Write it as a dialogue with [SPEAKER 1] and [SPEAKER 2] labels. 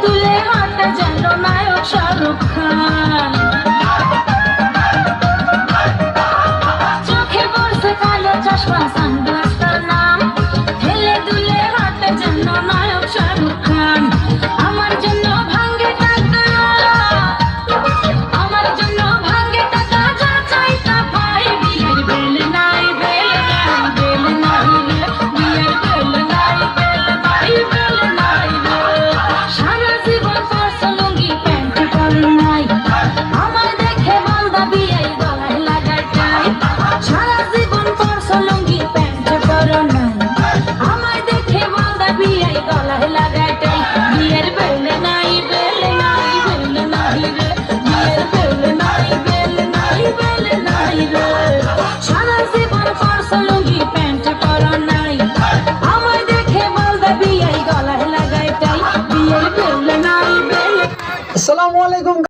[SPEAKER 1] তুলে হাঁটে যেন নায়ক শাহরুখ খান। চোখে পড়ছে কালো চশমা, সানগ্লাস তার নাম। হেলে দুলে হাঁটে যেন নায়ক শাহরুখ খান। আমার জন্য ভাঙ্গে টাকা, আমার জন্য ভাঙ্গে টাকা, যা চাই তা পাই। বিয়ের বেল নাই, বেল নাই, বেল নাই রে, বিয়ের বেল নাই, বেল নাই, বেল নাই রে। সারা জীবন পরশ লুঙ্গি প্যান্ট পরে নাই, আমায় দেখে বান্দা বিয়ে গলায় লাগায় টাই। সারা জীবন পরশ লুঙ্গি প্যান্ট পরে নাই, আমায় দেখে বান্দা বিয়ে গলায় লাগায় টাই। বিয়ের বেল নাই, বেল নাই, বেল নাই রে, বিয়ের বেল নাই, বেল নাই, বেল নাই রে। সারা জীবন পরশ লুঙ্গি প্যান্ট পরে নাই, আমায় দেখে বান্দা বিয়ে গলায় লাগায় টাই। বিয়ের বেল নাই, বেল।
[SPEAKER 2] আসসালামু আলাইকুম।